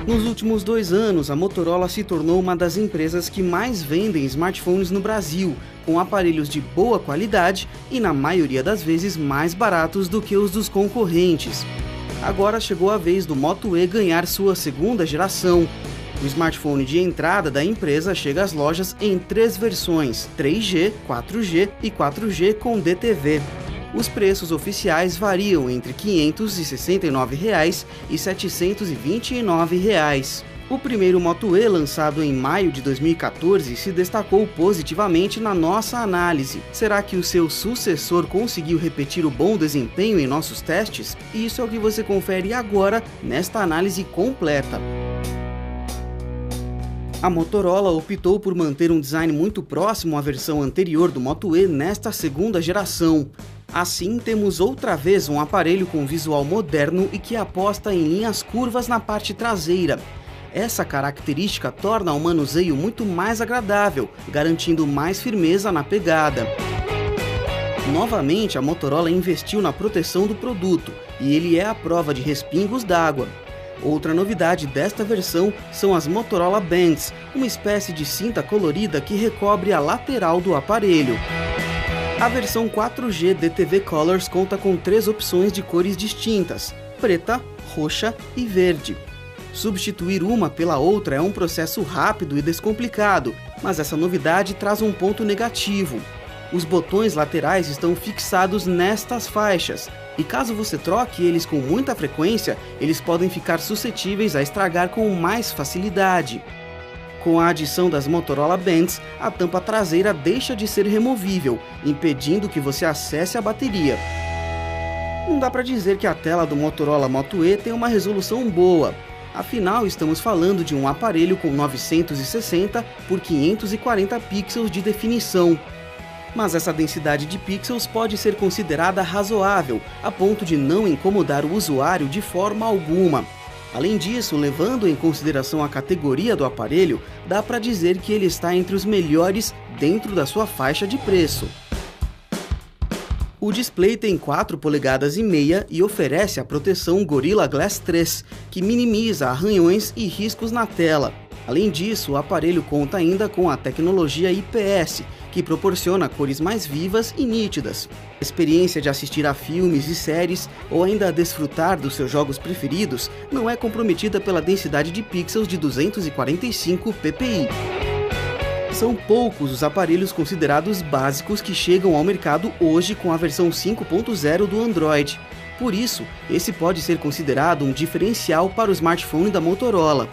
Nos últimos 2 anos, a Motorola se tornou uma das empresas que mais vendem smartphones no Brasil, com aparelhos de boa qualidade e, na maioria das vezes, mais baratos do que os dos concorrentes. Agora chegou a vez do Moto E ganhar sua segunda geração. O smartphone de entrada da empresa chega às lojas em 3 versões, 3G, 4G e 4G com DTV. Os preços oficiais variam entre R$ 569 e R$ 729. O primeiro Moto E, lançado em maio de 2014, se destacou positivamente na nossa análise. Será que o seu sucessor conseguiu repetir o bom desempenho em nossos testes? Isso é o que você confere agora nesta análise completa. A Motorola optou por manter um design muito próximo à versão anterior do Moto E nesta segunda geração. Assim, temos outra vez um aparelho com visual moderno e que aposta em linhas curvas na parte traseira. Essa característica torna o manuseio muito mais agradável, garantindo mais firmeza na pegada. Novamente, a Motorola investiu na proteção do produto, e ele é a prova de respingos d'água. Outra novidade desta versão são as Motorola Bands, uma espécie de cinta colorida que recobre a lateral do aparelho. A versão 4G DTV Colors conta com 3 opções de cores distintas: preta, roxa e verde. Substituir uma pela outra é um processo rápido e descomplicado, mas essa novidade traz um ponto negativo. Os botões laterais estão fixados nestas faixas, e caso você troque eles com muita frequência, eles podem ficar suscetíveis a estragar com mais facilidade. Com a adição das Motorola Bands, a tampa traseira deixa de ser removível, impedindo que você acesse a bateria. Não dá para dizer que a tela do Motorola Moto E tem uma resolução boa. Afinal, estamos falando de um aparelho com 960 por 540 pixels de definição. Mas essa densidade de pixels pode ser considerada razoável, a ponto de não incomodar o usuário de forma alguma. Além disso, levando em consideração a categoria do aparelho, dá para dizer que ele está entre os melhores dentro da sua faixa de preço. O display tem 4,5 polegadas e oferece a proteção Gorilla Glass 3, que minimiza arranhões e riscos na tela. Além disso, o aparelho conta ainda com a tecnologia IPS, que proporciona cores mais vivas e nítidas. A experiência de assistir a filmes e séries ou ainda desfrutar dos seus jogos preferidos não é comprometida pela densidade de pixels de 245 ppi. São poucos os aparelhos considerados básicos que chegam ao mercado hoje com a versão 5.0 do Android. Por isso, esse pode ser considerado um diferencial para o smartphone da Motorola.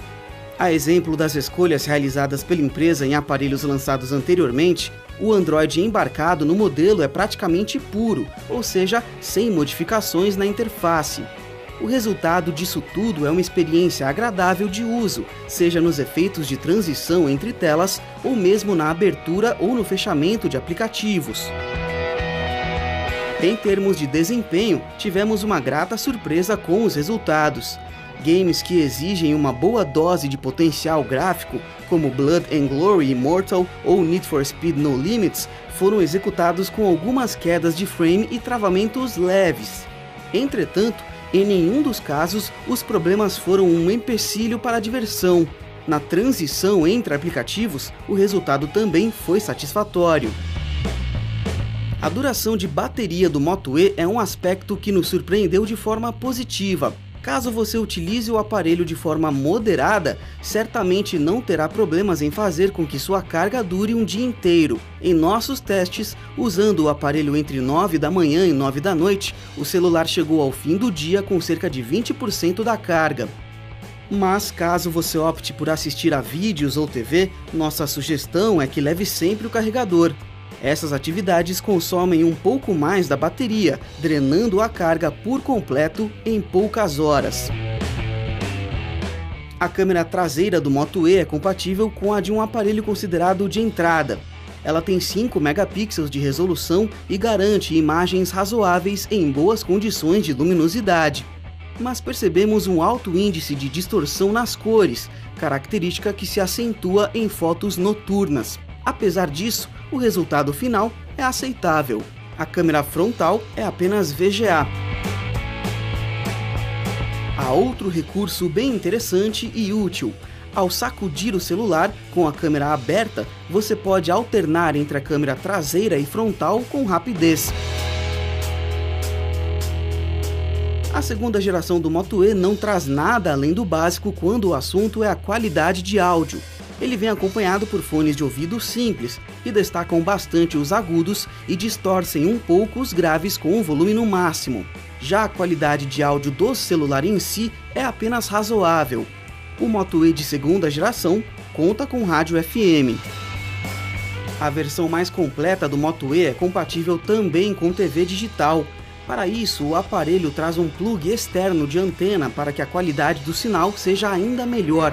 A exemplo das escolhas realizadas pela empresa em aparelhos lançados anteriormente, o Android embarcado no modelo é praticamente puro, ou seja, sem modificações na interface. O resultado disso tudo é uma experiência agradável de uso, seja nos efeitos de transição entre telas ou mesmo na abertura ou no fechamento de aplicativos. Em termos de desempenho, tivemos uma grata surpresa com os resultados. Games que exigem uma boa dose de potencial gráfico, como Blood and Glory Immortal ou Need for Speed No Limits, foram executados com algumas quedas de frame e travamentos leves. Entretanto, em nenhum dos casos, os problemas foram um empecilho para a diversão. Na transição entre aplicativos, o resultado também foi satisfatório. A duração de bateria do Moto E é um aspecto que nos surpreendeu de forma positiva. Caso você utilize o aparelho de forma moderada, certamente não terá problemas em fazer com que sua carga dure um dia inteiro. Em nossos testes, usando o aparelho entre 9 da manhã e 9 da noite, o celular chegou ao fim do dia com cerca de 20% da carga. Mas caso você opte por assistir a vídeos ou TV, nossa sugestão é que leve sempre o carregador. Essas atividades consomem um pouco mais da bateria, drenando a carga por completo em poucas horas. A câmera traseira do Moto E é compatível com a de um aparelho considerado de entrada. Ela tem 5 megapixels de resolução e garante imagens razoáveis em boas condições de luminosidade. Mas percebemos um alto índice de distorção nas cores, característica que se acentua em fotos noturnas. Apesar disso, o resultado final é aceitável. A câmera frontal é apenas VGA. A outro recurso bem interessante e útil. Ao sacudir o celular com a câmera aberta, você pode alternar entre a câmera traseira e frontal com rapidez. A segunda geração do Moto E não traz nada além do básico quando o assunto é a qualidade de áudio. Ele vem acompanhado por fones de ouvido simples, que destacam bastante os agudos e distorcem um pouco os graves com o volume no máximo. Já a qualidade de áudio do celular em si é apenas razoável. O Moto E de segunda geração conta com rádio FM. A versão mais completa do Moto E é compatível também com TV digital. Para isso, o aparelho traz um plug externo de antena para que a qualidade do sinal seja ainda melhor.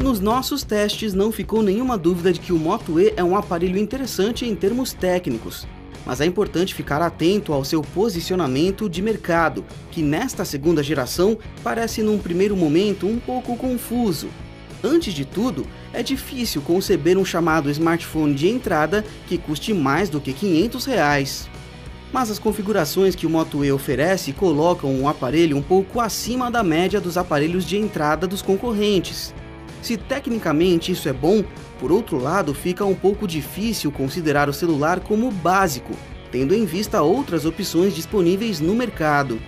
Nos nossos testes não ficou nenhuma dúvida de que o Moto E é um aparelho interessante em termos técnicos, mas é importante ficar atento ao seu posicionamento de mercado, que nesta segunda geração parece num primeiro momento um pouco confuso. Antes de tudo, é difícil conceber um chamado smartphone de entrada que custe mais do que R$500. Mas as configurações que o Moto E oferece colocam o aparelho um pouco acima da média dos aparelhos de entrada dos concorrentes. Se tecnicamente isso é bom, por outro lado fica um pouco difícil considerar o celular como básico, tendo em vista outras opções disponíveis no mercado.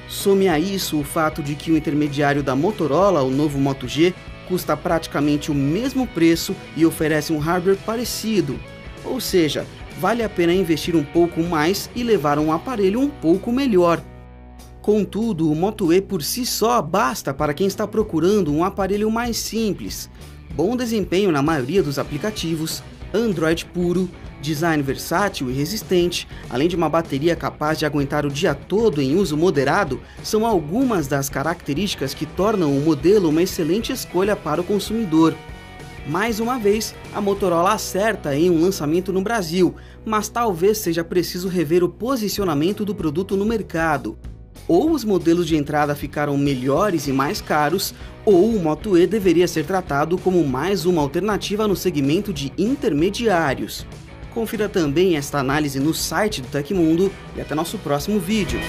Some a isso o fato de que o intermediário da Motorola, o novo Moto G, custa praticamente o mesmo preço e oferece um hardware parecido, ou seja, vale a pena investir um pouco mais e levar um aparelho um pouco melhor. Contudo, o Moto E por si só basta para quem está procurando um aparelho mais simples, bom desempenho na maioria dos aplicativos, Android puro, design versátil e resistente, além de uma bateria capaz de aguentar o dia todo em uso moderado, são algumas das características que tornam o modelo uma excelente escolha para o consumidor. Mais uma vez, a Motorola acerta em um lançamento no Brasil, mas talvez seja preciso rever o posicionamento do produto no mercado. Ou os modelos de entrada ficaram melhores e mais caros, ou o Moto E deveria ser tratado como mais uma alternativa no segmento de intermediários. Confira também esta análise no site do Tecmundo e até nosso próximo vídeo.